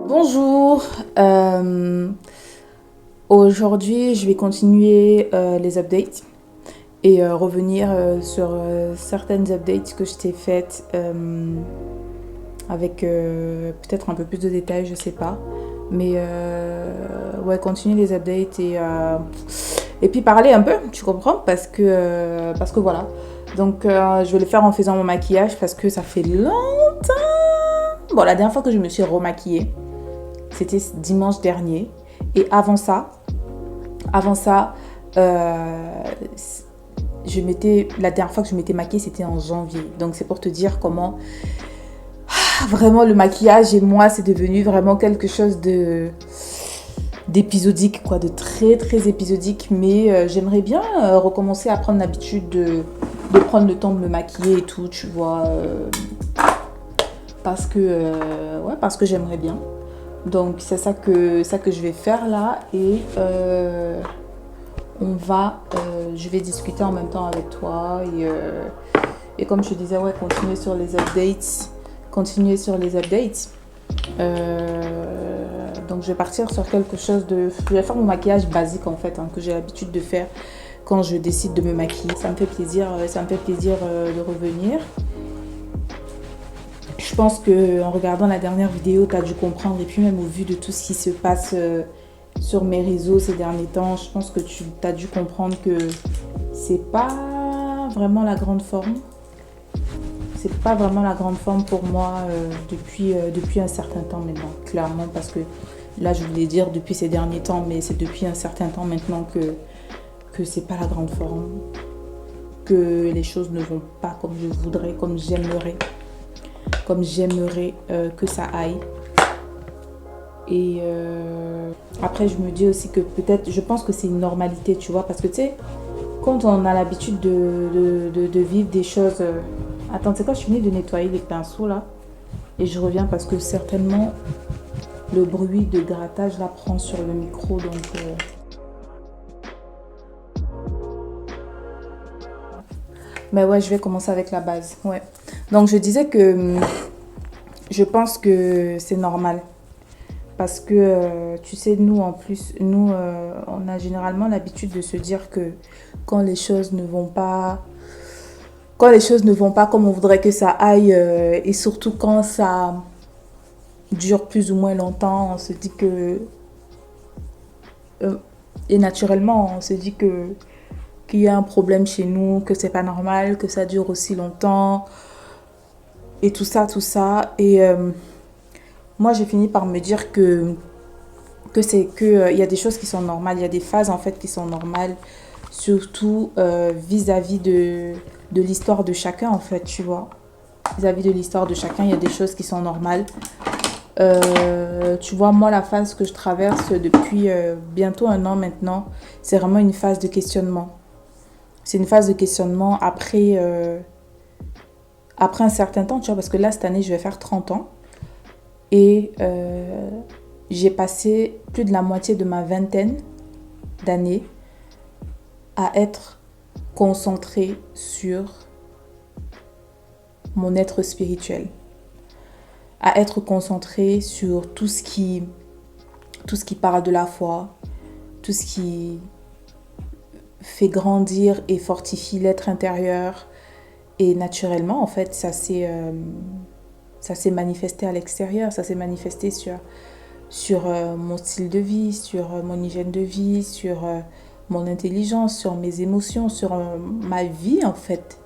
Bonjour, aujourd'hui je vais continuer les updates et revenir sur certaines updates que je t'ai faites avec peut-être un peu plus de détails, je sais pas. Mais ouais, continuer les updates et puis parler un peu, tu comprends? Parce que voilà. Donc je vais le faire en faisant mon maquillage parce que ça fait longtemps. Bon, la dernière fois que je me suis remaquillée, c'était dimanche dernier. Et avant ça, la dernière fois que je m'étais maquillée, c'était en janvier. Donc c'est pour te dire comment vraiment le maquillage et moi, c'est devenu vraiment quelque chose d'épisodique, quoi, de très très épisodique. Mais j'aimerais bien recommencer à prendre l'habitude de prendre le temps de me maquiller et tout, tu vois, parce que j'aimerais bien. Donc c'est ça que je vais faire là et je vais discuter en même temps avec toi et comme je te disais, ouais, continuer sur les updates. Donc je vais partir sur quelque chose je vais faire mon maquillage basique en fait, hein, que j'ai l'habitude de faire quand je décide de me maquiller. Ça me fait plaisir de revenir. Je pense qu'en regardant la dernière vidéo, tu as dû comprendre, et puis même au vu de tout ce qui se passe sur mes réseaux ces derniers temps, je pense que tu as dû comprendre que c'est pas vraiment la grande forme. C'est pas vraiment la grande forme pour moi depuis un certain temps maintenant, clairement, parce que là, je voulais dire depuis ces derniers temps, mais c'est depuis un certain temps maintenant que c'est pas la grande forme, que les choses ne vont pas comme je voudrais, comme j'aimerais que ça aille. Et après, je me dis aussi que peut-être, je pense que c'est une normalité, tu vois, parce que tu sais, quand on a l'habitude de vivre des choses... Attends, c'est quoi, je finis de nettoyer les pinceaux là, et je reviens parce que certainement le bruit de grattage là prend sur le micro, donc... Mais ouais, je vais commencer avec la base, ouais. Donc je disais que je pense que c'est normal. Parce que, tu sais, nous, en plus, on a généralement l'habitude de se dire que quand les choses ne vont pas, comme on voudrait que ça aille, et surtout quand ça dure plus ou moins longtemps, on se dit que, et naturellement, on se dit qu'il y a un problème chez nous, que c'est pas normal, que ça dure aussi longtemps, et tout ça, tout ça. Et moi, j'ai fini par me dire il y a des choses qui sont normales, il y a des phases en fait qui sont normales, surtout vis-à-vis de l'histoire de chacun en fait, tu vois. Vis-à-vis de l'histoire de chacun, il y a des choses qui sont normales. Tu vois, moi, la phase que je traverse depuis bientôt un an maintenant, c'est vraiment une phase de questionnement. C'est une phase de questionnement après un certain temps, tu vois, parce que là, cette année, je vais faire 30 ans. Et j'ai passé plus de la moitié de ma vingtaine d'années à être concentrée sur mon être spirituel, à être concentrée sur tout ce qui parle de la foi, tout ce qui fait grandir et fortifie l'être intérieur. Et naturellement, en fait, ça s'est manifesté à l'extérieur, ça s'est manifesté sur mon style de vie, sur mon hygiène de vie, sur mon intelligence, sur mes émotions, sur ma vie en fait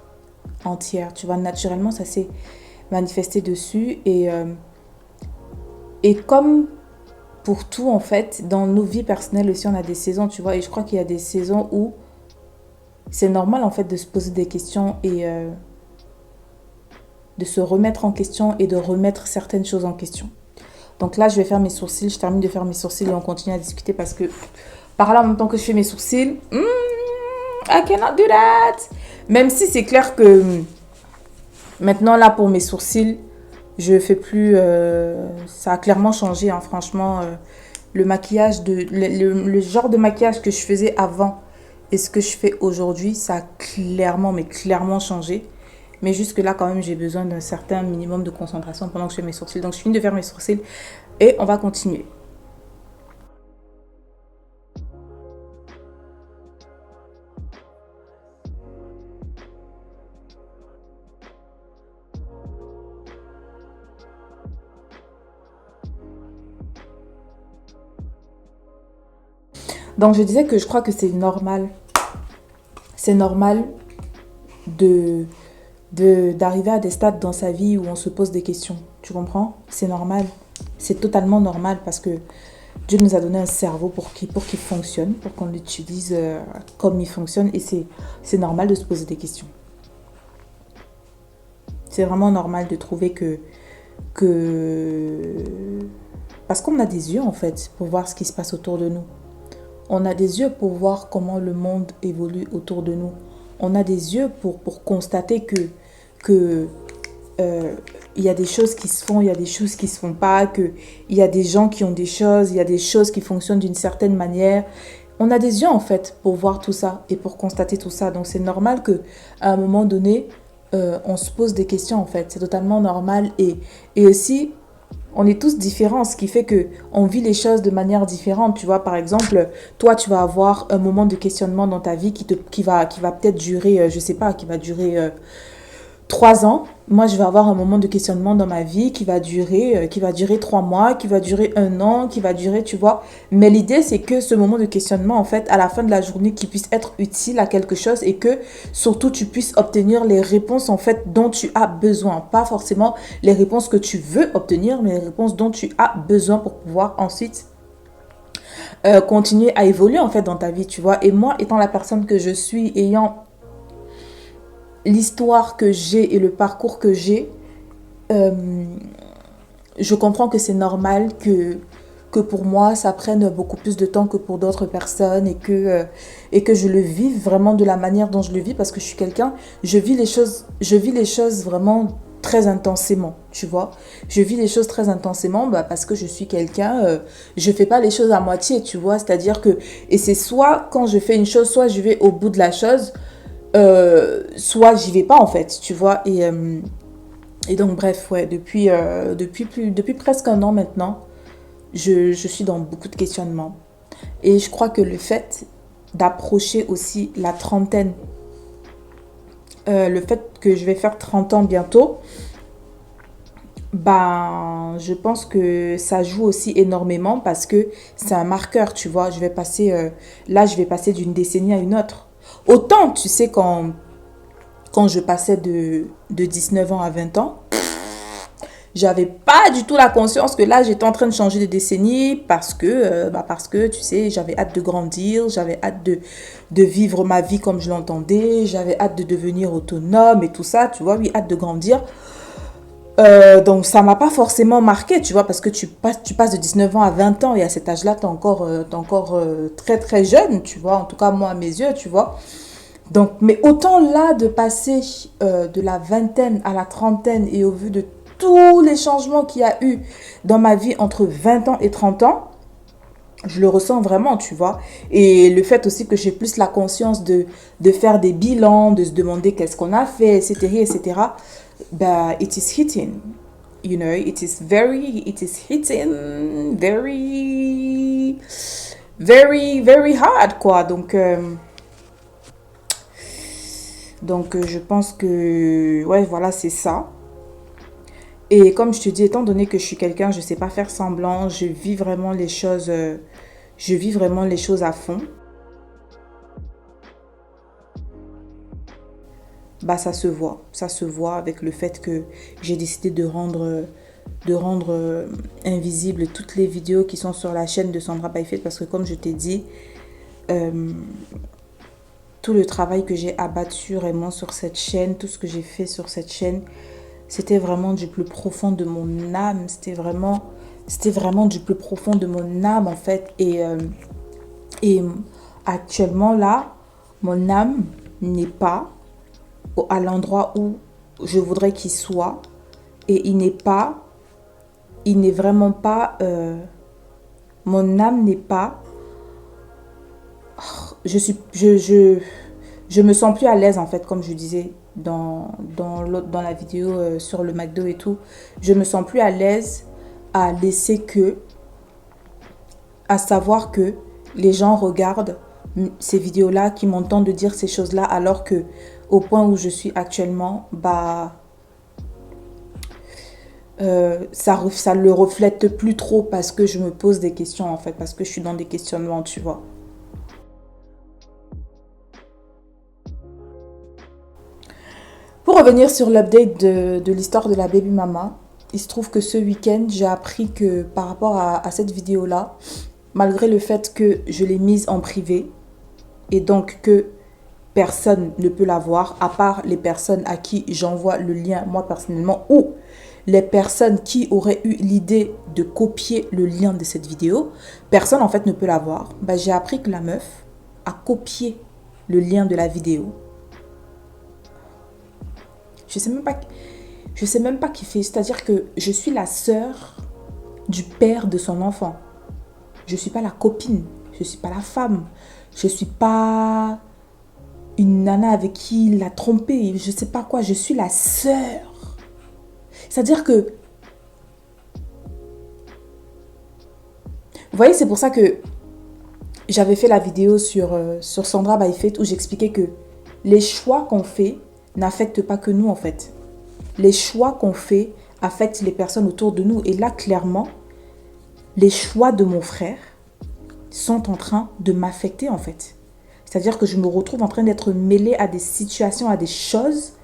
entière. Tu vois, naturellement, ça s'est manifesté dessus. Et comme pour tout en fait, dans nos vies personnelles aussi, on a des saisons, tu vois. Et je crois qu'il y a des saisons où c'est normal en fait de se poser des questions et de se remettre en question et de remettre certaines choses en question. Donc là, je vais faire mes sourcils. Je termine de faire mes sourcils et on continue à discuter parce que par là, en même temps que je fais mes sourcils, I cannot do that. Même si c'est clair que maintenant, là, pour mes sourcils, je fais plus... ça a clairement changé, hein, franchement. Le maquillage, le genre de maquillage que je faisais avant et ce que je fais aujourd'hui, ça a clairement, mais clairement changé. Mais jusque là, quand même, j'ai besoin d'un certain minimum de concentration pendant que je fais mes sourcils. Donc, je finis de faire mes sourcils et on va continuer. Donc, je disais que je crois que c'est normal. C'est normal de d'arriver à des stades dans sa vie où on se pose des questions. Tu comprends? C'est normal. C'est totalement normal parce que Dieu nous a donné un cerveau pour qu'il fonctionne, pour qu'on l'utilise comme il fonctionne. Et c'est normal de se poser des questions. C'est vraiment normal de trouver que... Parce qu'on a des yeux, en fait, pour voir ce qui se passe autour de nous. On a des yeux pour voir comment le monde évolue autour de nous. On a des yeux pour constater que il y a des choses qui se font, il y a des choses qui se font pas, qu'il y a des gens qui ont des choses, il y a des choses qui fonctionnent d'une certaine manière. On a des yeux en fait pour voir tout ça et pour constater tout ça. Donc c'est normal qu'à un moment donné, on se pose des questions en fait. C'est totalement normal et aussi on est tous différents, ce qui fait que on vit les choses de manière différente. Tu vois, par exemple, toi, tu vas avoir un moment de questionnement dans ta vie qui va peut-être durer, je sais pas, qui va durer 3 ans. Moi, je vais avoir un moment de questionnement dans ma vie qui va durer 3 mois, qui va durer 1 an, qui va durer, tu vois. Mais l'idée, c'est que ce moment de questionnement, en fait, à la fin de la journée, qui puisse être utile à quelque chose et que, surtout, tu puisses obtenir les réponses, en fait, dont tu as besoin. Pas forcément les réponses que tu veux obtenir, mais les réponses dont tu as besoin pour pouvoir ensuite continuer à évoluer, en fait, dans ta vie, tu vois. Et moi, étant la personne que je suis, ayant l'histoire que j'ai et le parcours que j'ai, euh, je comprends que c'est normal que pour moi, ça prenne beaucoup plus de temps que pour d'autres personnes et que je le vive vraiment de la manière dont je le vis parce que je suis quelqu'un, je vis les choses vraiment très intensément, tu vois. Je vis les choses très intensément parce que je suis quelqu'un, je fais pas les choses à moitié, tu vois. C'est-à-dire que, et c'est soit quand je fais une chose, soit je vais au bout de la chose, soit j'y vais pas en fait, tu vois. Et donc bref, ouais, depuis presque un an maintenant, je suis dans beaucoup de questionnements. Et je crois que le fait d'approcher aussi la trentaine, le fait que je vais faire 30 ans bientôt, ben, je pense que ça joue aussi énormément parce que c'est un marqueur, tu vois. Là, je vais passer d'une décennie à une autre. Autant, tu sais, quand je passais de 19 ans à 20 ans, j'avais pas du tout la conscience que là, j'étais en train de changer de décennie parce que, tu sais, j'avais hâte de grandir, j'avais hâte de vivre ma vie comme je l'entendais, j'avais hâte de devenir autonome et tout ça, tu vois, oui, hâte de grandir. Donc, ça m'a pas forcément marqué, tu vois, parce que tu passes de 19 ans à 20 ans et à cet âge-là, t'es encore très, très jeune, tu vois, en tout cas, moi, à mes yeux, tu vois. Donc, mais autant là de passer de la vingtaine à la trentaine et au vu de tous les changements qu'il y a eu dans ma vie entre 20 ans et 30 ans, je le ressens vraiment, tu vois. Et le fait aussi que j'ai plus la conscience de faire des bilans, de se demander qu'est-ce qu'on a fait, etc., etc., bah, it is hitting. You know, it is hitting very, very, very hard, quoi. Donc, je pense que, ouais, voilà, c'est ça. Et comme je te dis, étant donné que je suis quelqu'un, je ne sais pas faire semblant, je vis vraiment les choses à fond. Bah, ça se voit avec le fait que j'ai décidé de rendre invisibles toutes les vidéos qui sont sur la chaîne de Sandra Byfait parce que comme je t'ai dit, euh, tout le travail que j'ai abattu vraiment sur cette chaîne, tout ce que j'ai fait sur cette chaîne, c'était vraiment du plus profond de mon âme. C'était vraiment du plus profond de mon âme en fait. Et actuellement là, mon âme n'est pas à l'endroit où je voudrais qu'il soit. Et il n'est vraiment pas, mon âme n'est pas, je me sens plus à l'aise en fait, comme je disais. dans la vidéo sur le McDo et tout, je me sens plus à l'aise à laisser à savoir que les gens regardent ces vidéos-là, qui m'entendent de dire ces choses-là, alors que au point où je suis actuellement, ça le reflète plus trop, parce que je me pose des questions en fait, parce que je suis dans des questionnements, tu vois. Pour revenir sur l'update de l'histoire de la baby mama, il se trouve que ce week-end, j'ai appris que par rapport à cette vidéo-là, malgré le fait que je l'ai mise en privé et donc que personne ne peut la voir, à part les personnes à qui j'envoie le lien moi personnellement, ou les personnes qui auraient eu l'idée de copier le lien de cette vidéo, personne en fait ne peut la voir. J'ai appris que la meuf a copié le lien de la vidéo. Je sais même pas qui fait. C'est-à-dire que je suis la sœur du père de son enfant. Je ne suis pas la copine. Je ne suis pas la femme. Je ne suis pas une nana avec qui il l'a trompé. Je ne sais pas quoi. Je suis la sœur. C'est-à-dire que... Vous voyez, c'est pour ça que j'avais fait la vidéo sur Sandra by Fate, où j'expliquais que les choix qu'on fait n'affectent pas que nous en fait. Les choix qu'on fait affectent les personnes autour de nous. Et là, clairement, les choix de mon frère sont en train de m'affecter en fait. C'est-à-dire que je me retrouve en train d'être mêlée à des situations, à des choses,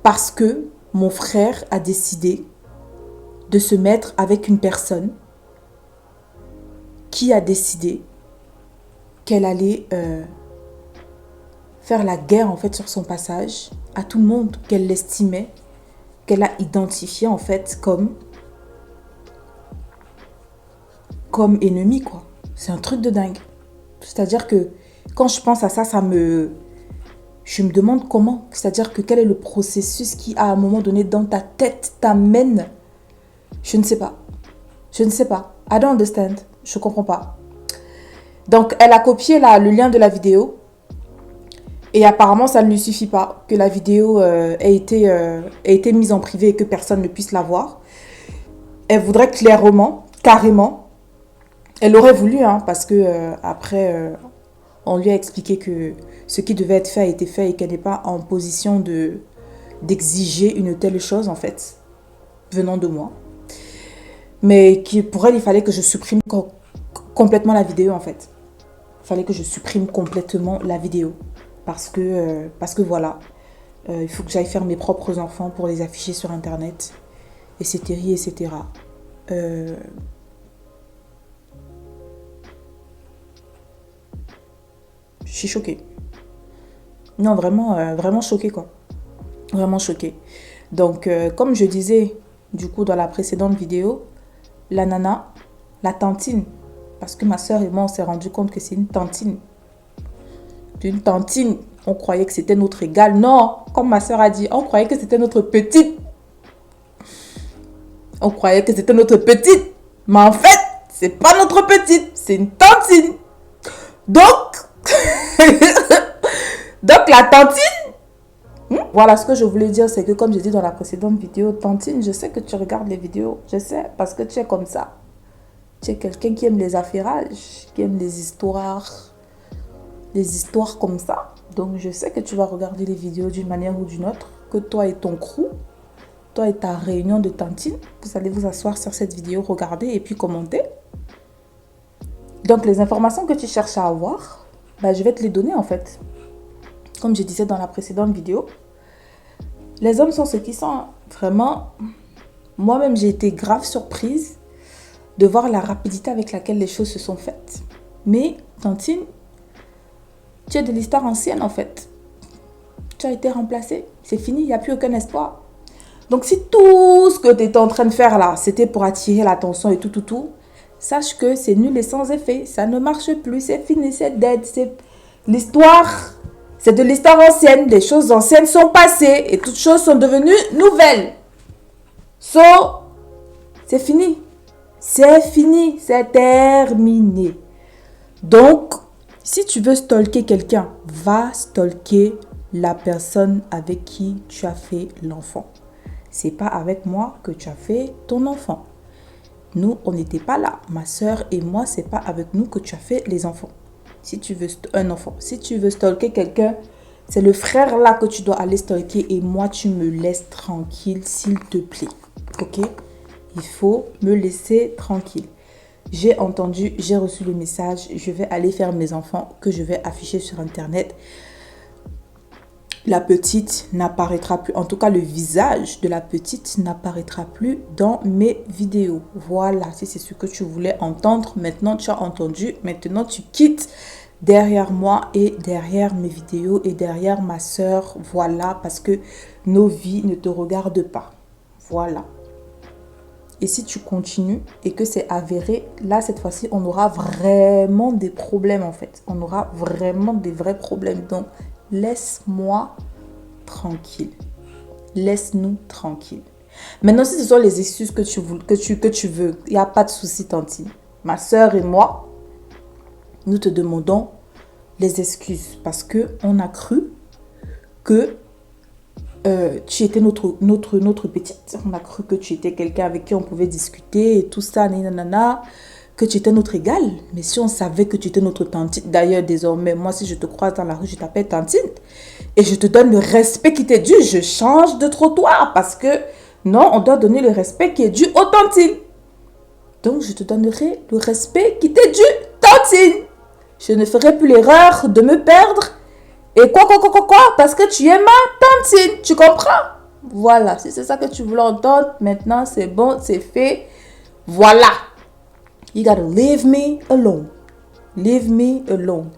parce que mon frère a décidé de se mettre avec une personne qui a décidé qu'elle allait faire la guerre en fait sur son passage à tout le monde, qu'elle l'estimait, qu'elle a identifié en fait comme ennemi quoi. C'est un truc de dingue. C'est-à-dire que quand je pense à ça, je me demande comment. C'est-à-dire que quel est le processus qui à un moment donné dans ta tête t'amène. Je ne sais pas. Je ne sais pas. I don't understand. Je comprends pas. Donc elle a copié le lien de la vidéo. Et apparemment, ça ne lui suffit pas que la vidéo ait été mise en privé et que personne ne puisse la voir. Elle voudrait clairement, carrément, elle aurait voulu, parce que après, on lui a expliqué que ce qui devait être fait a été fait et qu'elle n'est pas en position d'exiger une telle chose, en fait, venant de moi. Mais pour elle, il fallait que je supprime complètement la vidéo, en fait. Il fallait que je supprime complètement la vidéo. Parce que voilà, il faut que j'aille faire mes propres enfants pour les afficher sur Internet, etc., etc. Je suis choquée. Non, vraiment, vraiment choquée, quoi. Vraiment choquée. Donc, comme je disais, du coup, dans la précédente vidéo, la nana, la tantine, parce que ma soeur et moi, on s'est rendu compte que c'est une tantine. Une tantine, on croyait que c'était notre égale. Non, comme ma soeur a dit, on croyait que c'était notre petite. On croyait que c'était notre petite. Mais en fait, c'est pas notre petite, c'est une tantine. Donc, la tantine, voilà ce que je voulais dire, c'est que comme j'ai dit dans la précédente vidéo, tantine, je sais que tu regardes les vidéos, je sais, parce que tu es comme ça. Tu es quelqu'un qui aime les affairages, qui aime les histoires comme ça. Donc je sais que tu vas regarder les vidéos d'une manière ou d'une autre, que toi et ton crew, toi et ta réunion de tantine, vous allez vous asseoir sur cette vidéo, regarder et puis commenter. Donc les informations que tu cherches à avoir, je vais te les donner en fait. Comme je disais dans la précédente vidéo, les hommes sont ce qu'ils sont. Vraiment, moi-même j'ai été grave surprise de voir la rapidité avec laquelle les choses se sont faites. Mais tantine, tu es de l'histoire ancienne en fait. Tu as été remplacé. C'est fini, il n'y a plus aucun espoir. Donc si tout ce que tu étais en train de faire là, c'était pour attirer l'attention et tout, sache que c'est nul et sans effet. Ça ne marche plus, c'est fini, c'est dead. C'est l'histoire, c'est de l'histoire ancienne. Les choses anciennes sont passées et toutes choses sont devenues nouvelles. C'est fini. C'est fini, c'est terminé. Donc, si tu veux stalker quelqu'un, va stalker la personne avec qui tu as fait l'enfant. C'est pas avec moi que tu as fait ton enfant. Nous, on n'était pas là. Ma soeur et moi, c'est pas avec nous que tu as fait les enfants. Si tu veux un enfant, si tu veux stalker quelqu'un, c'est le frère là que tu dois aller stalker et moi, tu me laisses tranquille, s'il te plaît. Ok? Il faut me laisser tranquille. J'ai entendu, j'ai reçu le message, je vais aller faire mes enfants que je vais afficher sur Internet. La petite n'apparaîtra plus, en tout cas le visage de la petite n'apparaîtra plus dans mes vidéos. Voilà, si c'est ce que tu voulais entendre, maintenant tu as entendu, maintenant tu quittes derrière moi et derrière mes vidéos et derrière ma soeur. Voilà, parce que nos vies ne te regardent pas. Voilà. Et si tu continues et que c'est avéré, là, cette fois-ci, on aura vraiment des problèmes, en fait. On aura vraiment des vrais problèmes. Donc, laisse-moi tranquille. Laisse-nous tranquille. Maintenant, si ce sont les excuses que tu veux, il n'y a pas de souci, Tantine. Ma soeur et moi, nous te demandons les excuses parce qu'on a cru que tu étais notre petite. On a cru que tu étais quelqu'un avec qui on pouvait discuter et tout ça, nanana, que tu étais notre égale. Mais si on savait que tu étais notre tantine, d'ailleurs, désormais, moi, si je te croise dans la rue, je t'appelle tantine et je te donne le respect qui t'est dû. Je change de trottoir parce que, non, on doit donner le respect qui est dû aux tantines. Donc, je te donnerai le respect qui t'est dû, tantine. Je ne ferai plus l'erreur de me perdre. Et quoi, parce que tu es ma tantine, tu comprends? Voilà, si c'est ça que tu voulais entendre, maintenant c'est bon, c'est fait. Voilà. You gotta leave me alone. Leave me alone.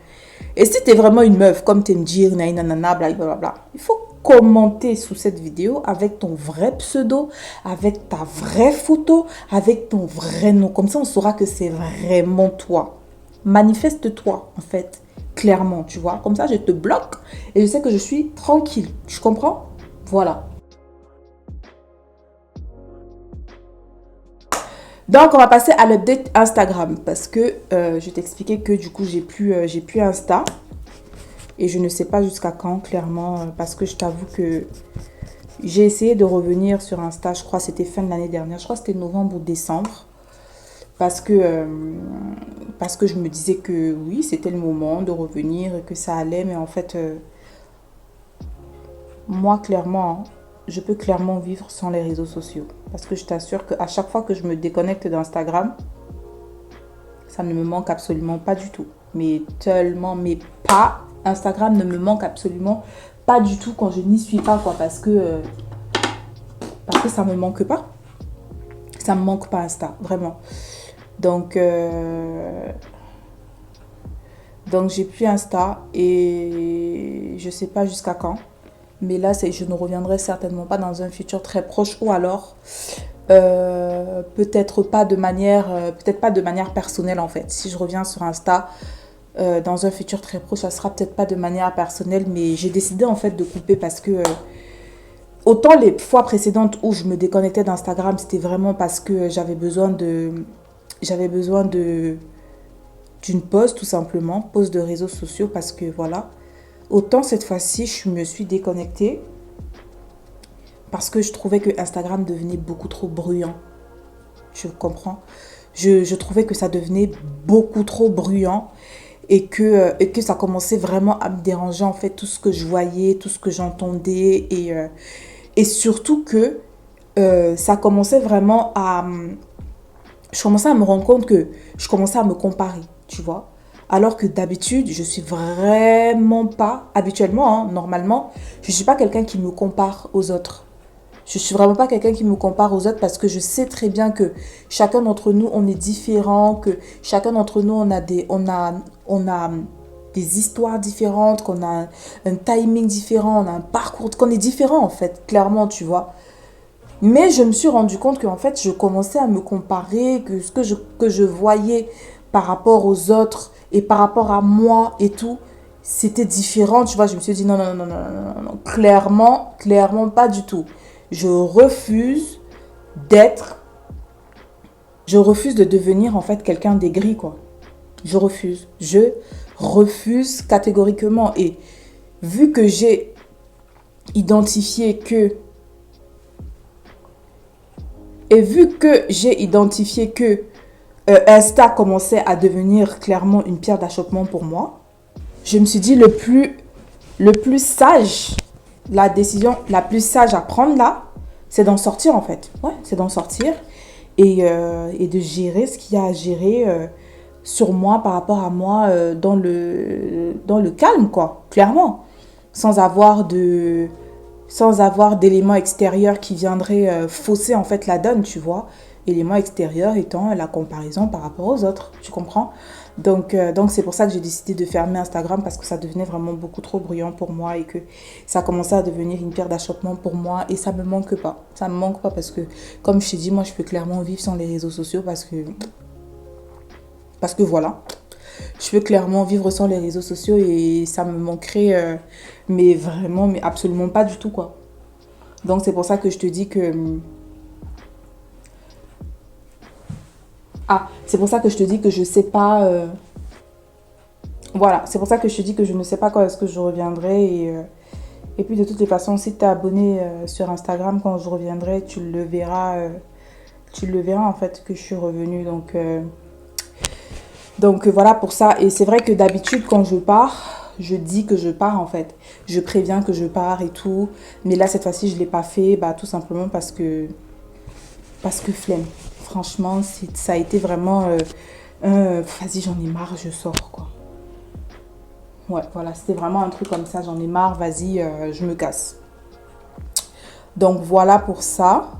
Et si t'es vraiment une meuf, comme t'aimes dire, nanana, blablabla, il faut commenter sous cette vidéo avec ton vrai pseudo, avec ta vraie photo, avec ton vrai nom. Comme ça, on saura que c'est vraiment toi. Manifeste-toi, en fait. Clairement, tu vois. Comme ça, je te bloque et je sais que je suis tranquille. Tu comprends? Voilà. Donc, on va passer à l'update Instagram parce que je t'expliquais que du coup, j'ai plus Insta. Et je ne sais pas jusqu'à quand, clairement, parce que je t'avoue que j'ai essayé de revenir sur Insta. Je crois que c'était fin de l'année dernière. Je crois que c'était novembre ou décembre. Parce que je me disais que oui, c'était le moment de revenir et que ça allait. Mais en fait, moi, clairement, je peux clairement vivre sans les réseaux sociaux. Parce que je t'assure qu'à chaque fois que je me déconnecte d'Instagram, ça ne me manque absolument pas du tout. Mais tellement, mais pas. Instagram ne me manque absolument pas du tout quand je n'y suis pas, quoi. Parce que ça ne me manque pas. Ça ne me manque pas Insta, vraiment. Donc j'ai plus Insta et je sais pas jusqu'à quand. Mais là, je ne reviendrai certainement pas dans un futur très proche ou alors peut-être pas de manière personnelle en fait. Si je reviens sur Insta dans un futur très proche, ça sera peut-être pas de manière personnelle, mais j'ai décidé en fait de couper parce que autant les fois précédentes où je me déconnectais d'Instagram, c'était vraiment parce que j'avais besoin d'une pause tout simplement, pause de réseaux sociaux parce que voilà. Autant cette fois-ci, je me suis déconnectée parce que je trouvais que Instagram devenait beaucoup trop bruyant. Tu comprends? Je trouvais que ça devenait beaucoup trop bruyant et que ça commençait vraiment à me déranger en fait, tout ce que je voyais, tout ce que j'entendais et surtout que ça commençait vraiment à... Je commençais à me rendre compte que je commençais à me comparer, tu vois. Alors que d'habitude, je suis vraiment pas, habituellement, normalement, je ne suis pas quelqu'un qui me compare aux autres. Je ne suis vraiment pas quelqu'un qui me compare aux autres parce que je sais très bien que chacun d'entre nous, on est différent, que chacun d'entre nous, on a des histoires différentes, qu'on a un timing différent, on a un parcours, qu'on est différent en fait, clairement, tu vois. Mais je me suis rendu compte qu'en fait, je commençais à me comparer, que ce que je voyais par rapport aux autres et par rapport à moi et tout, c'était différent, tu vois. Je me suis dit non, clairement pas du tout. Je refuse de devenir en fait quelqu'un d'aigri, quoi. Je refuse catégoriquement. Et vu que j'ai identifié que... Et vu que j'ai identifié que Insta commençait à devenir clairement une pierre d'achoppement pour moi, je me suis dit le plus sage, la décision la plus sage à prendre là, c'est d'en sortir en fait. Ouais, c'est d'en sortir et de gérer ce qu'il y a à gérer sur moi, par rapport à moi, dans le calme, quoi, clairement. Sans avoir de, sans avoir d'éléments extérieurs qui viendraient fausser en fait la donne, tu vois. Éléments extérieurs étant la comparaison par rapport aux autres, tu comprends? Donc c'est pour ça que j'ai décidé de fermer Instagram, parce que ça devenait vraiment beaucoup trop bruyant pour moi et que ça commençait à devenir une pierre d'achoppement pour moi et ça me manque pas. Ça me manque pas parce que, comme je t'ai dit, moi je peux clairement vivre sans les réseaux sociaux parce que voilà. Je peux clairement vivre sans les réseaux sociaux et ça me manquerait, mais vraiment, mais absolument pas du tout, quoi. Donc c'est pour ça que je te dis que... Ah, c'est pour ça que je te dis que je sais pas... Voilà, c'est pour ça que je te dis que je ne sais pas quand est-ce que je reviendrai. Et puis de toutes les façons, si tu es abonné sur Instagram, quand je reviendrai, tu le verras en fait que je suis revenue. Donc voilà pour ça. Et c'est vrai que d'habitude, quand je pars, je dis que je pars en fait. Je préviens que je pars et tout. Mais là, cette fois-ci, je ne l'ai pas fait, bah, tout simplement parce que flemme. Franchement, ça a été vraiment... vas-y, j'en ai marre, je sors, quoi. Ouais, voilà, c'était vraiment un truc comme ça, j'en ai marre, vas-y, je me casse. Donc voilà pour ça.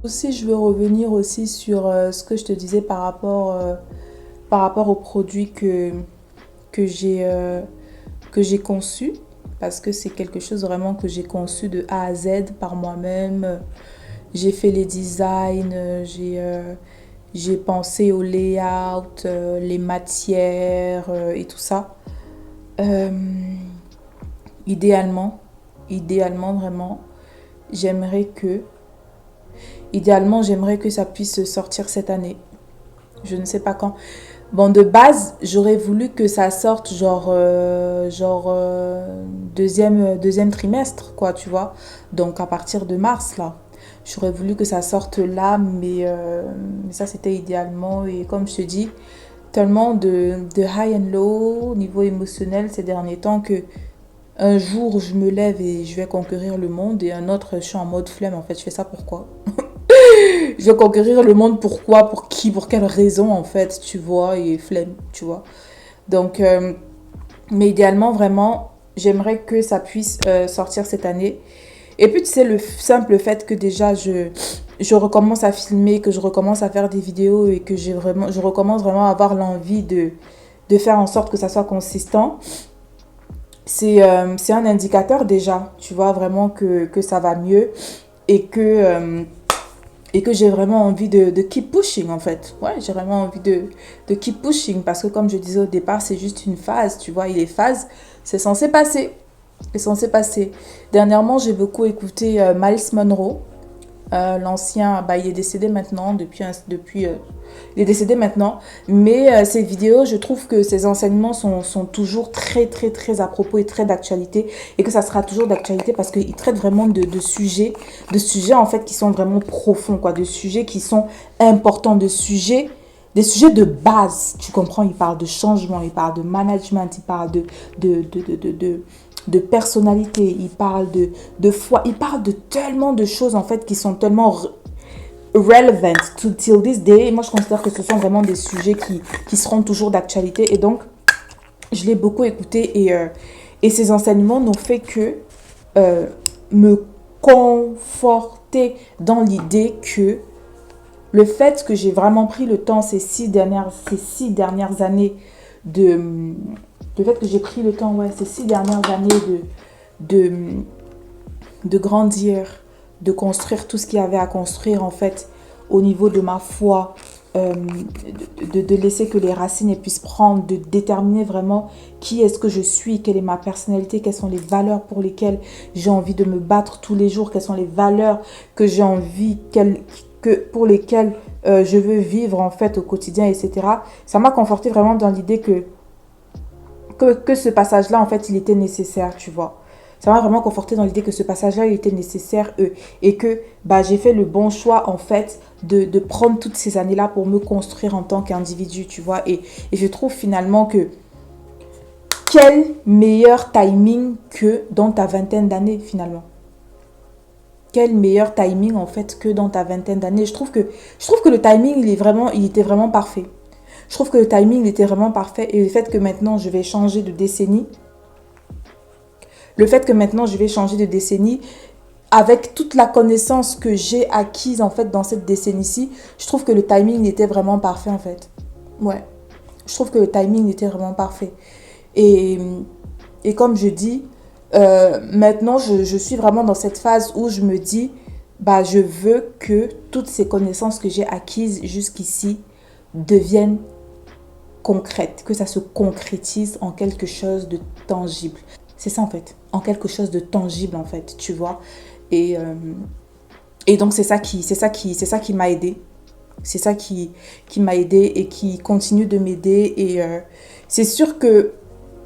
Aussi, je veux revenir aussi sur ce que je te disais par rapport aux produits que j'ai conçus. Parce que c'est quelque chose vraiment que j'ai conçu de A à Z par moi-même. J'ai fait les designs, j'ai pensé au layout, les matières et tout ça. Euh, idéalement, idéalement vraiment, j'aimerais que, j'aimerais que ça puisse sortir cette année. Je ne sais pas quand. Bon, de base, j'aurais voulu que ça sorte deuxième trimestre, quoi, tu vois. Donc à partir de mars, là. J'aurais voulu que ça sorte là, mais ça, c'était idéalement. Et comme je te dis, tellement de high and low au niveau émotionnel ces derniers temps que un jour, je me lève et je vais conquérir le monde et un autre, je suis en mode flemme. En fait, je fais ça pourquoi? Je vais conquérir le monde pourquoi? Pour qui? Pour quelle raison, en fait, tu vois? Et flemme, tu vois? Donc, mais idéalement, vraiment, j'aimerais que ça puisse sortir cette année. Et puis, tu sais, le simple fait que déjà, je recommence à filmer, que je recommence à faire des vidéos et que je recommence vraiment à avoir l'envie de faire en sorte que ça soit consistant, c'est un indicateur déjà, tu vois, vraiment que ça va mieux et que j'ai vraiment envie de keep pushing en fait. Ouais, j'ai vraiment envie de keep pushing parce que comme je disais au départ, c'est juste une phase, tu vois, et les phases, c'est censé passer. C'est censé passer. Dernièrement, j'ai beaucoup écouté Miles Monroe. L'ancien, bah, il est décédé maintenant, il est décédé maintenant. Mais ces vidéos, je trouve que ces enseignements sont toujours très, très, très à propos et très d'actualité. Et que ça sera toujours d'actualité parce qu'il traite vraiment de sujets en fait qui sont vraiment profonds, quoi. De sujets qui sont importants, des sujets de base. Tu comprends, il parle de changement, il parle de management, il parle de personnalité, il parle de foi, il parle de tellement de choses en fait qui sont tellement relevant to till this day. Et moi je considère que ce sont vraiment des sujets qui seront toujours d'actualité et donc je l'ai beaucoup écouté et ces enseignements n'ont fait que me conforter dans l'idée que le fait que j'ai vraiment pris le temps ces six dernières années le fait que j'ai pris le temps, ouais, ces 6 dernières années de grandir, de construire tout ce qu'il y avait à construire, en fait, au niveau de ma foi, de laisser que les racines puissent prendre, de déterminer vraiment qui est-ce que je suis, quelle est ma personnalité, quelles sont les valeurs pour lesquelles j'ai envie de me battre tous les jours, quelles sont les valeurs que j'ai envie, pour lesquelles je veux vivre, en fait, au quotidien, etc. Ça m'a conforté vraiment dans l'idée que ce passage-là, en fait, il était nécessaire, tu vois. Ça m'a vraiment conforté dans l'idée que ce passage-là, il était nécessaire et que bah, j'ai fait le bon choix, en fait, de prendre toutes ces années-là pour me construire en tant qu'individu, tu vois. Et je trouve finalement que quel meilleur timing que dans ta vingtaine d'années, finalement. Quel meilleur timing, en fait, que dans ta vingtaine d'années. Je trouve que le timing, il était vraiment parfait. Je trouve que le timing, il était vraiment parfait. Et le fait que maintenant, je vais changer de décennie, le fait que maintenant, je vais changer de décennie, avec toute la connaissance que j'ai acquise, en fait, dans cette décennie-ci, je trouve que le timing était vraiment parfait, en fait. Ouais. Je trouve que le timing était vraiment parfait. Et, et comme je dis, maintenant, je suis vraiment dans cette phase où je me dis, bah, je veux que toutes ces connaissances que j'ai acquises jusqu'ici deviennent concrètes, que ça se concrétise en quelque chose de tangible. C'est ça en fait, en quelque chose de tangible en fait, tu vois. Et, euh, et donc c'est ça qui m'a aidé. C'est ça qui m'a aidé et qui continue de m'aider. Et c'est sûr que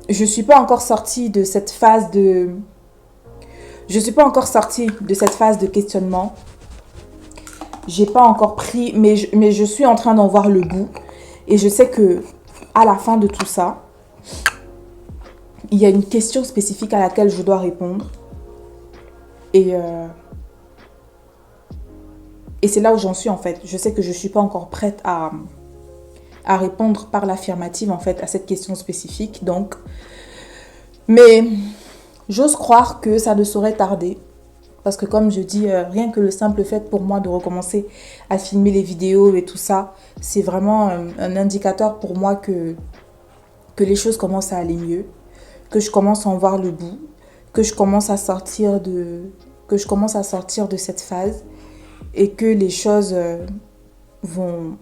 je suis pas encore sortie de cette phase de... Je suis pas encore sortie de cette phase de questionnement. J'ai pas encore pris, mais je suis en train d'en voir le bout. Et je sais que à la fin de tout ça, il y a une question spécifique à laquelle je dois répondre. Et, euh, et c'est là où j'en suis en fait. Je sais que je suis pas encore prête à répondre par l'affirmative en fait à cette question spécifique. Donc, mais j'ose croire que ça ne saurait tarder. Parce que comme je dis, rien que le simple fait pour moi de recommencer à filmer les vidéos et tout ça, c'est vraiment un indicateur pour moi que les choses commencent à aller mieux, que je commence à en voir le bout, que je commence à sortir de cette phase et que les choses vont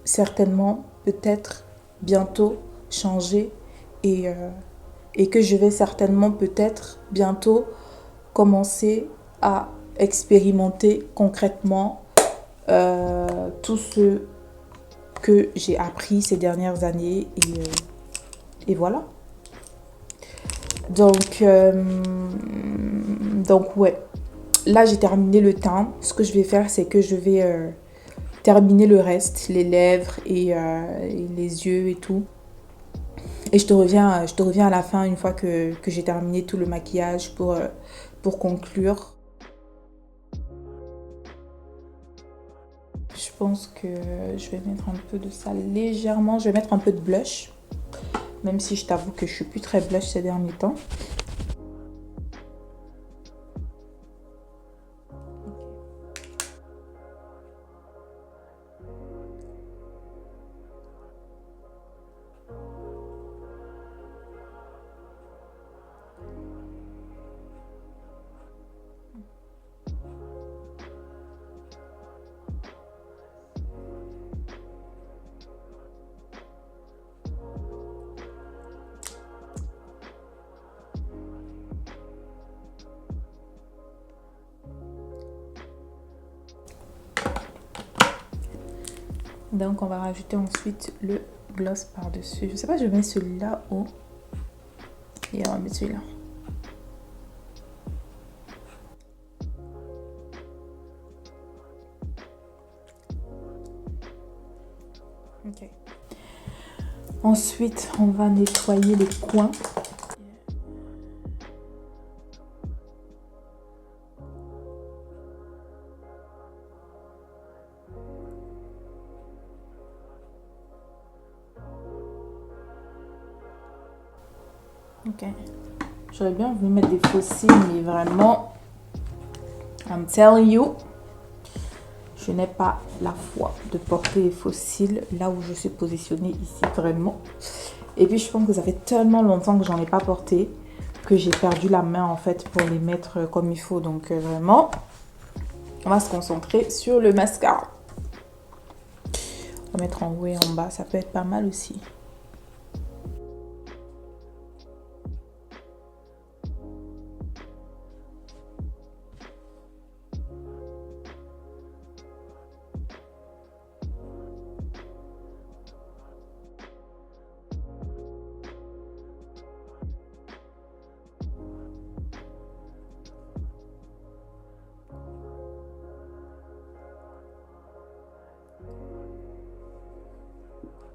certainement, peut-être, bientôt changer et, euh, et que je vais certainement, peut-être, bientôt commencer à expérimenter concrètement tout ce que j'ai appris ces dernières années et voilà. Donc ouais, là j'ai terminé le teint. Ce que je vais faire, c'est que je vais terminer le reste, les lèvres et les yeux et tout. Et je te reviens à la fin une fois que j'ai terminé tout le maquillage pour conclure. Je pense que je vais mettre un peu de ça légèrement. Je vais mettre un peu de blush. Même si je t'avoue que je suis plus très blush ces derniers temps. Donc on va rajouter ensuite le gloss par-dessus. Je sais pas, je mets celui-là ou... Et on va mettre celui-là. Ok. Ensuite, on va nettoyer les coins. Ok. J'aurais bien voulu mettre des faux cils, mais vraiment, I'm telling you, je n'ai pas la foi de porter les faux cils là où je suis positionnée ici, vraiment. Et puis, je pense que ça fait tellement longtemps que j'en ai pas porté que j'ai perdu la main, en fait, pour les mettre comme il faut. Donc, vraiment, on va se concentrer sur le mascara. On va mettre en haut et en bas, ça peut être pas mal aussi.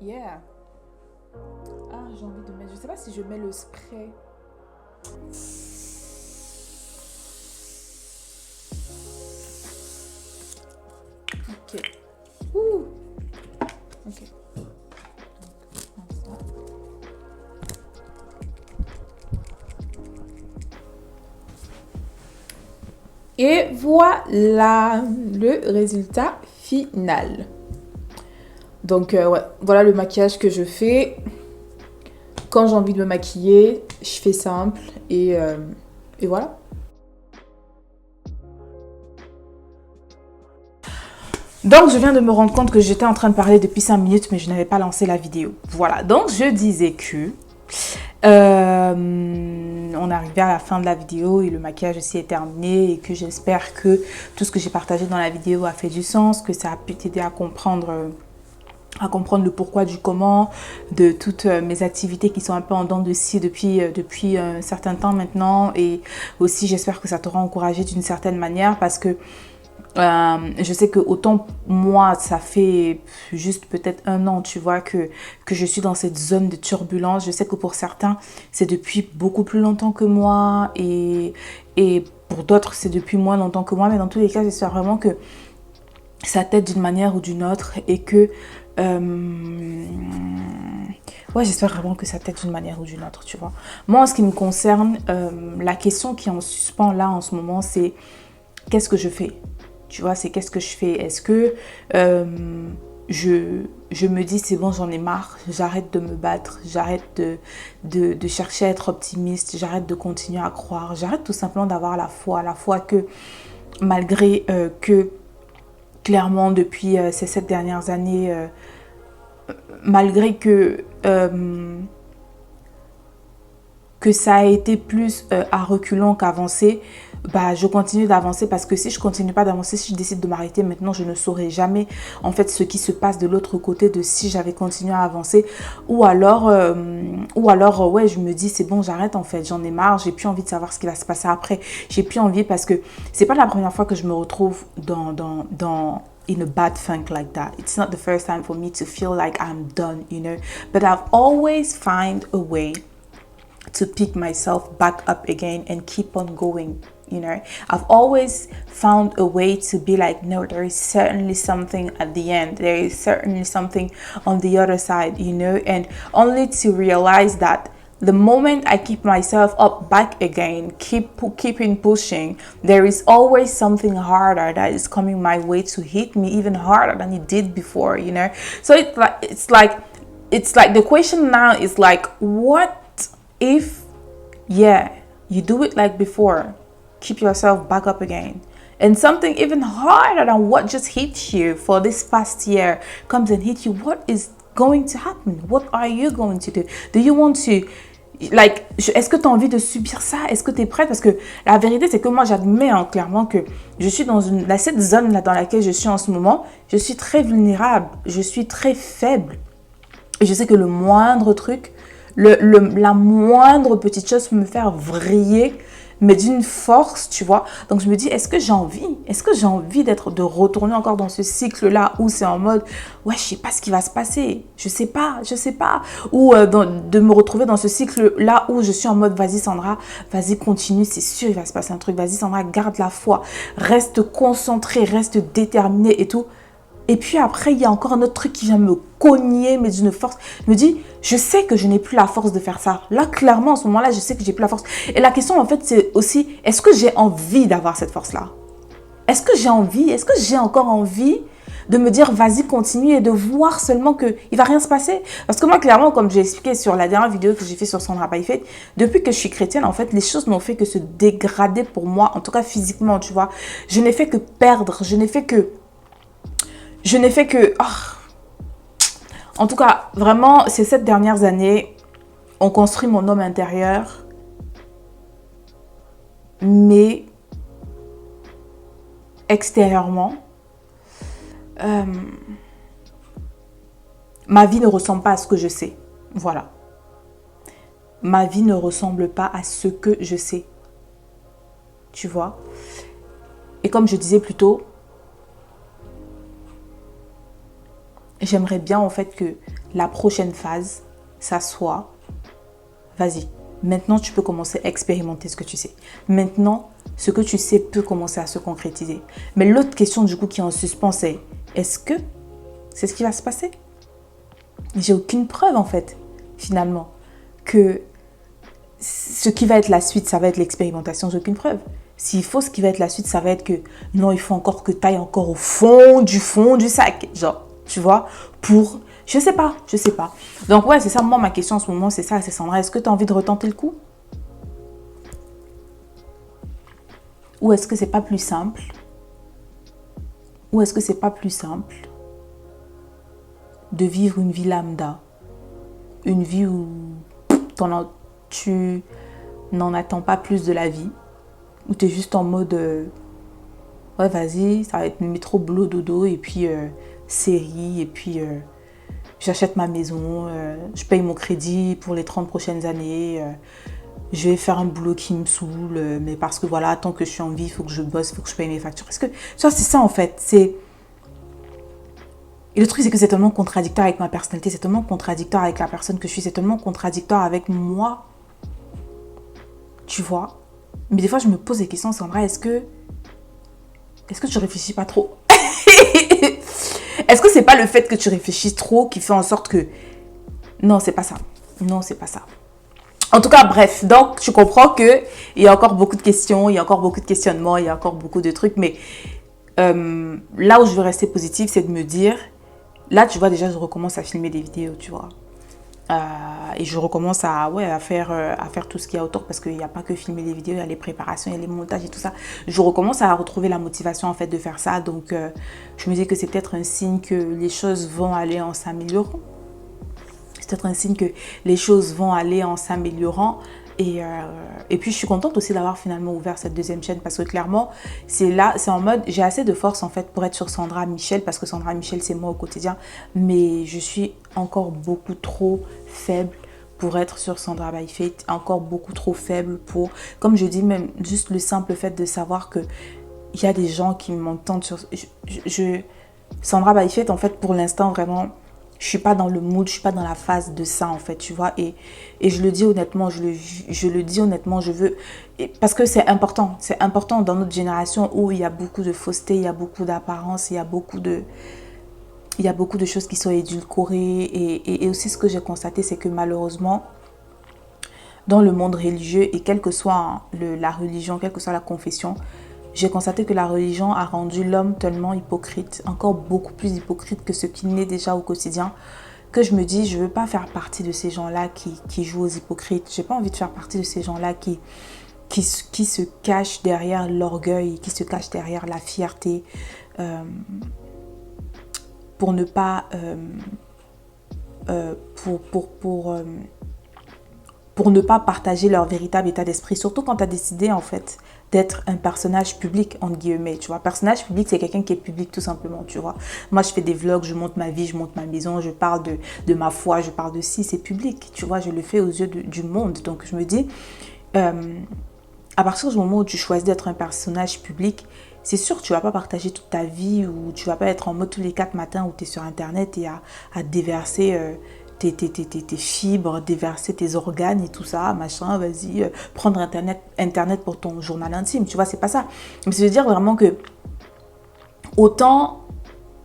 Yeah. Ah, j'ai envie de mettre... Je sais pas si je mets le spray. Ok. Ouh. Ok. Et voilà le résultat final. Donc, ouais, voilà le maquillage que je fais. Quand j'ai envie de me maquiller, je fais simple et voilà. Donc, je viens de me rendre compte que j'étais en train de parler depuis 5 minutes, mais je n'avais pas lancé la vidéo. Voilà, donc je disais que... on est arrivé à la fin de la vidéo et le maquillage aussi est terminé et que j'espère que tout ce que j'ai partagé dans la vidéo a fait du sens, que ça a pu t'aider à comprendre le pourquoi du comment de toutes mes activités qui sont un peu en dents de scie depuis un certain temps maintenant. Et aussi j'espère que ça t'aura encouragé d'une certaine manière parce que je sais que autant moi ça fait juste peut-être 1 an, tu vois, que je suis dans cette zone de turbulence. Je sais que pour certains c'est depuis beaucoup plus longtemps que moi et pour d'autres c'est depuis moins longtemps que moi, mais dans tous les cas j'espère vraiment que ça t'aide d'une manière ou d'une autre et que ouais, j'espère vraiment que ça t'aide d'une manière ou d'une autre, tu vois. Moi en ce qui me concerne, la question qui est en suspens là en ce moment, c'est qu'est-ce que je fais? Tu vois, c'est qu'est-ce que je fais? Est-ce que je me dis c'est bon, j'en ai marre, j'arrête de me battre, j'arrête de chercher à être optimiste, j'arrête de continuer à croire, j'arrête tout simplement d'avoir la foi que malgré que clairement depuis ces 7 dernières années, malgré que ça a été plus à reculons qu'avancé, bah, je continue d'avancer parce que si je continue pas d'avancer, si je décide de m'arrêter maintenant, je ne saurai jamais en fait ce qui se passe de l'autre côté de si j'avais continué à avancer ou alors ouais, je me dis c'est bon, j'arrête en fait, j'en ai marre, j'ai plus envie de savoir ce qui va se passer après, j'ai plus envie parce que c'est pas la première fois que je me retrouve dans in a bad funk like that. It's not the first time for me to feel like I'm done, you know, but I've always found a way to pick myself back up again and keep on going. You know, I've always found a way to be like, no, there is certainly something at the end. There is certainly something on the other side, you know, and only to realize that the moment I keep myself up back again, keeping pushing, there is always something harder that is coming my way to hit me even harder than it did before, you know. So it's like the question now is like, what if, yeah, you do it like before, keep yourself back up again, and something even harder than what just hit you for this past year comes and hit you? What is going to happen? What are you going to do? Do you want to, like, est-ce que tu as envie de subir ça? Est-ce que tu es prête? Parce que la vérité, c'est que moi, j'admets clairement que je suis dans cette zone là dans laquelle je suis en ce moment. Je suis très vulnérable, je suis très faible. Et je sais que le moindre truc, la moindre petite chose peut me faire vriller, mais d'une force, tu vois. Donc, je me dis, est-ce que j'ai envie de retourner encore dans ce cycle-là où c'est en mode, ouais, je sais pas ce qui va se passer. Je sais pas. Ou de me retrouver dans ce cycle-là où je suis en mode, vas-y Sandra, vas-y, continue, c'est sûr, il va se passer un truc. Vas-y Sandra, garde la foi, reste concentrée, reste déterminée et tout. Et puis après, il y a encore un autre truc qui vient me cogner, mais d'une force. Je me dis, je sais que je n'ai plus la force de faire ça. Là, clairement, en ce moment-là, je sais que j'ai plus la force. Et la question, en fait, c'est aussi, est-ce que j'ai envie d'avoir cette force-là? Est-ce que j'ai encore envie de me dire, vas-y, continue et de voir seulement qu'il ne va rien se passer? Parce que moi, clairement, comme j'ai expliqué sur la dernière vidéo que j'ai fait sur Sandra By Faith, depuis que je suis chrétienne, en fait, les choses n'ont fait que se dégrader pour moi, en tout cas physiquement, tu vois. Je n'ai fait que perdre, je n'ai fait que... En tout cas, vraiment, ces 7 dernières années ont construit mon homme intérieur. Mais extérieurement, ma vie ne ressemble pas à ce que je sais. Voilà. Ma vie ne ressemble pas à ce que je sais. Tu vois? Et comme je disais plus tôt, j'aimerais bien en fait que la prochaine phase, ça soit, vas-y, maintenant tu peux commencer à expérimenter ce que tu sais. Maintenant, ce que tu sais peut commencer à se concrétiser. Mais l'autre question du coup qui est en suspens, c'est est-ce que c'est ce qui va se passer? J'ai aucune preuve en fait, finalement, que ce qui va être la suite, ça va être l'expérimentation, j'ai aucune preuve. S'il faut, ce qui va être la suite, ça va être que non, il faut encore que tu ailles encore au fond du sac. Genre, tu vois, pour... Je sais pas. Donc ouais, c'est ça, moi, ma question en ce moment, c'est ça, c'est Sandra, est-ce que tu as envie de retenter le coup? Ou est-ce que c'est pas plus simple? Ou est-ce que c'est pas plus simple de vivre une vie lambda? Une vie où tu n'en attends pas plus de la vie, où tu es juste en mode ouais vas-y, ça va être métro boulot dodo et puis série et puis j'achète ma maison, je paye mon crédit pour les 30 prochaines années, je vais faire un boulot qui me saoule, mais parce que voilà, tant que je suis en vie, il faut que je bosse, il faut que je paye mes factures. Est-ce que ça c'est ça en fait, c'est... Et le truc, c'est que c'est tellement contradictoire avec ma personnalité, c'est tellement contradictoire avec la personne que je suis, c'est tellement contradictoire avec moi. Tu vois? Mais des fois, je me pose des questions, Sandra, est-ce que tu réfléchis pas trop? Est-ce que c'est pas le fait que tu réfléchis trop qui fait en sorte que... Non, c'est pas ça. Non, c'est pas ça. En tout cas, bref. Donc, tu comprends qu'il y a encore beaucoup de questions, il y a encore beaucoup de questionnements, il y a encore beaucoup de trucs. Mais là où je veux rester positive, c'est de me dire... Là, tu vois, déjà, je recommence à filmer des vidéos, tu vois. Et je recommence à faire tout ce qu'il y a autour parce qu'il n'y a pas que filmer des vidéos, il y a les préparations, il y a les montages et tout ça. Je recommence à retrouver la motivation en fait de faire ça. Donc, je me dis que c'est peut-être un signe que les choses vont aller en s'améliorant. C'est peut-être un signe que les choses vont aller en s'améliorant. Et puis, je suis contente aussi d'avoir finalement ouvert cette deuxième chaîne parce que clairement, c'est en mode, j'ai assez de force en fait pour être sur Sandra Michel parce que Sandra Michel, c'est moi au quotidien. Mais je suis encore beaucoup trop faible pour être sur Sandra by Faith, encore beaucoup trop faible pour, comme je dis, même juste le simple fait de savoir que il y a des gens qui m'entendent sur... Sandra by Faith, en fait, pour l'instant, vraiment... Je suis pas dans le mood, je suis pas dans la phase de ça en fait, tu vois. Et je le dis honnêtement, je le dis honnêtement, je veux... Parce que c'est important dans notre génération où il y a beaucoup de fausseté, il y a beaucoup d'apparence, il y a beaucoup de choses qui sont édulcorées. Et aussi ce que j'ai constaté, c'est que malheureusement, dans le monde religieux, et quelle que soit la religion, quelle que soit la confession, j'ai constaté que la religion a rendu l'homme tellement hypocrite, encore beaucoup plus hypocrite que ce qu'il n'est déjà au quotidien, que je me dis, je ne veux pas faire partie de ces gens-là qui jouent aux hypocrites. Je n'ai pas envie de faire partie de ces gens-là qui se cachent derrière l'orgueil, qui se cachent derrière la fierté, pour ne pas... pour ne pas partager leur véritable état d'esprit, surtout quand tu as décidé en fait d'être un personnage public, entre guillemets, tu vois. Personnage public, c'est quelqu'un qui est public tout simplement, tu vois. Moi, je fais des vlogs, je monte ma vie, je monte ma maison, je parle de ma foi, je parle de si, c'est public, tu vois, je le fais aux yeux du monde. Donc, je me dis, à partir du moment où tu choisis d'être un personnage public, c'est sûr que tu ne vas pas partager toute ta vie ou tu ne vas pas être en mode tous les 4 matins où tu es sur Internet et à déverser... tes fibres, déverser tes organes et tout ça, machin, vas-y, prendre Internet pour ton journal intime, tu vois, c'est pas ça. Mais ça veut dire vraiment que autant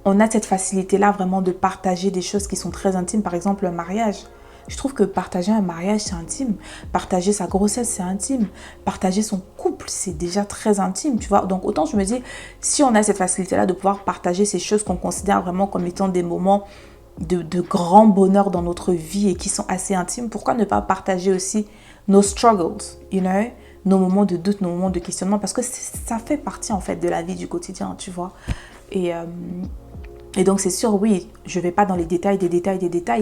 on a cette facilité-là vraiment de partager des choses qui sont très intimes, par exemple un mariage. Je trouve que partager un mariage, c'est intime. Partager sa grossesse, c'est intime. Partager son couple, c'est déjà très intime, tu vois. Donc autant je me dis, si on a cette facilité-là de pouvoir partager ces choses qu'on considère vraiment comme étant des moments de grand bonheur dans notre vie et qui sont assez intimes, pourquoi ne pas partager aussi nos struggles, you know, nos moments de doute, nos moments de questionnement, parce que ça fait partie en fait de la vie du quotidien, tu vois. Et donc c'est sûr, oui, je vais pas dans les détails,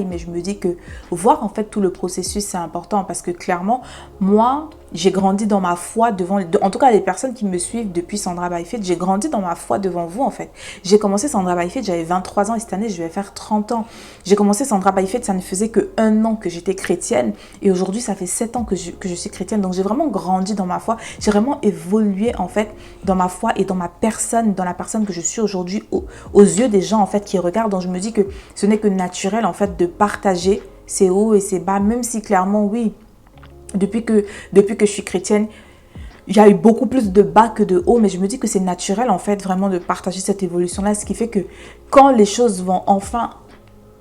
mais je me dis que voir en fait tout le processus, c'est important parce que clairement, moi, j'ai grandi dans ma foi devant, en tout cas les personnes qui me suivent depuis Sandra Byfit, j'ai grandi dans ma foi devant vous en fait. J'ai commencé Sandra Byfit, j'avais 23 ans et cette année je vais faire 30 ans. J'ai commencé Sandra Byfit, ça ne faisait que 1 an que j'étais chrétienne et aujourd'hui ça fait 7 ans que je suis chrétienne. Donc j'ai vraiment grandi dans ma foi, j'ai vraiment évolué en fait dans ma foi et dans ma personne, dans la personne que je suis aujourd'hui aux yeux des gens en fait qui regardent. Donc je me dis que ce n'est que naturel en fait de partager ses hauts et ses bas, même si clairement oui, depuis que je suis chrétienne, il y a eu beaucoup plus de bas que de hauts, mais je me dis que c'est naturel en fait vraiment de partager cette évolution-là, ce qui fait que quand les choses vont enfin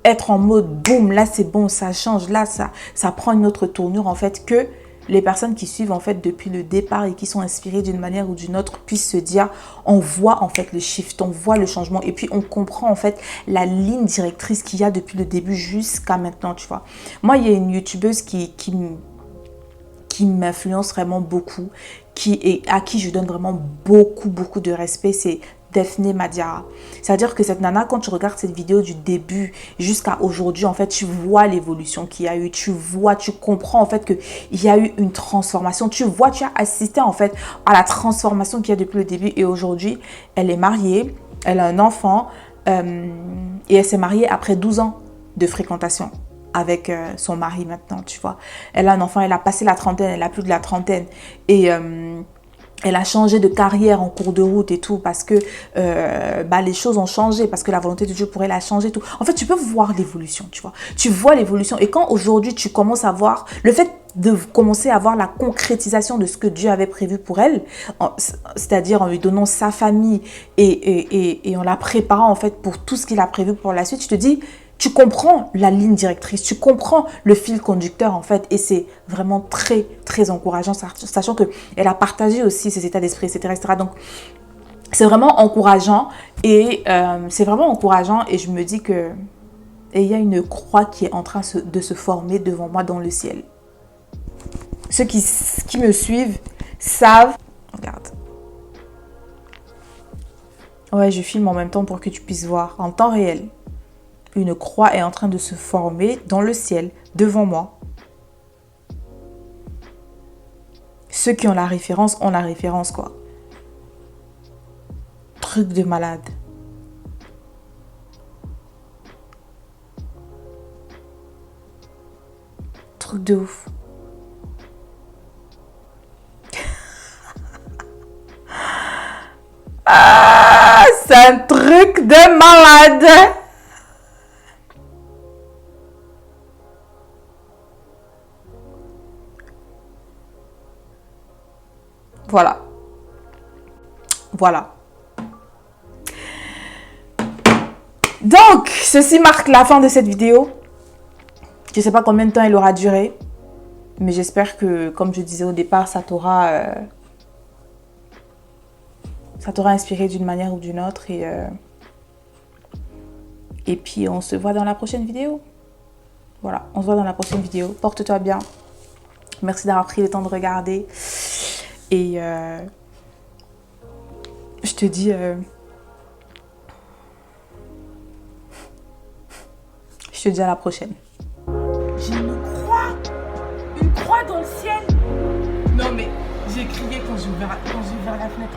être en mode boum, là c'est bon, ça change, là ça prend une autre tournure en fait, que les personnes qui suivent en fait depuis le départ et qui sont inspirées d'une manière ou d'une autre puissent se dire, on voit en fait le shift, on voit le changement et puis on comprend en fait la ligne directrice qu'il y a depuis le début jusqu'à maintenant, tu vois. Moi, il y a une youtubeuse qui m'influence vraiment beaucoup, à qui je donne vraiment beaucoup de respect, c'est Daphné Madiara. C'est-à-dire que cette nana, quand tu regardes cette vidéo du début jusqu'à aujourd'hui, en fait, tu vois l'évolution qu'il y a eu, tu comprends en fait qu'il y a eu une transformation, tu as assisté en fait à la transformation qu'il y a depuis le début et aujourd'hui, elle est mariée, elle a un enfant et elle s'est mariée après 12 ans de fréquentation avec son mari maintenant, tu vois. Elle a un enfant, elle a passé la trentaine, elle a plus de la trentaine et elle a changé de carrière en cours de route et tout parce que les choses ont changé, parce que la volonté de Dieu pour elle a changé tout. En fait, tu peux voir l'évolution, tu vois. Tu vois l'évolution et quand aujourd'hui tu commences à voir le fait de commencer à voir la concrétisation de ce que Dieu avait prévu pour elle, c'est-à-dire en lui donnant sa famille et en la préparant en fait pour tout ce qu'il a prévu pour la suite, tu te dis, tu comprends la ligne directrice, tu comprends le fil conducteur en fait et c'est vraiment très encourageant, sachant qu'elle a partagé aussi ses états d'esprit, etc., etc. Donc, c'est vraiment encourageant et je me dis que il y a une croix qui est en train de se former devant moi dans le ciel. Ceux qui me suivent savent, regarde. Ouais, je filme en même temps pour que tu puisses voir en temps réel. Une croix est en train de se former dans le ciel, devant moi. Ceux qui ont la référence, quoi. Truc de malade. Truc de ouf. Ah, c'est un truc de malade. Voilà. Donc, ceci marque la fin de cette vidéo. Je ne sais pas combien de temps elle aura duré. Mais j'espère que, comme je disais au départ, ça t'aura inspiré d'une manière ou d'une autre. Et puis, on se voit dans la prochaine vidéo. Voilà, on se voit dans la prochaine vidéo. Porte-toi bien. Merci d'avoir pris le temps de regarder. Et je te dis... je te dis à la prochaine. J'ai une croix dans le ciel. Non mais, j'ai crié quand j'ai ouvert la fenêtre.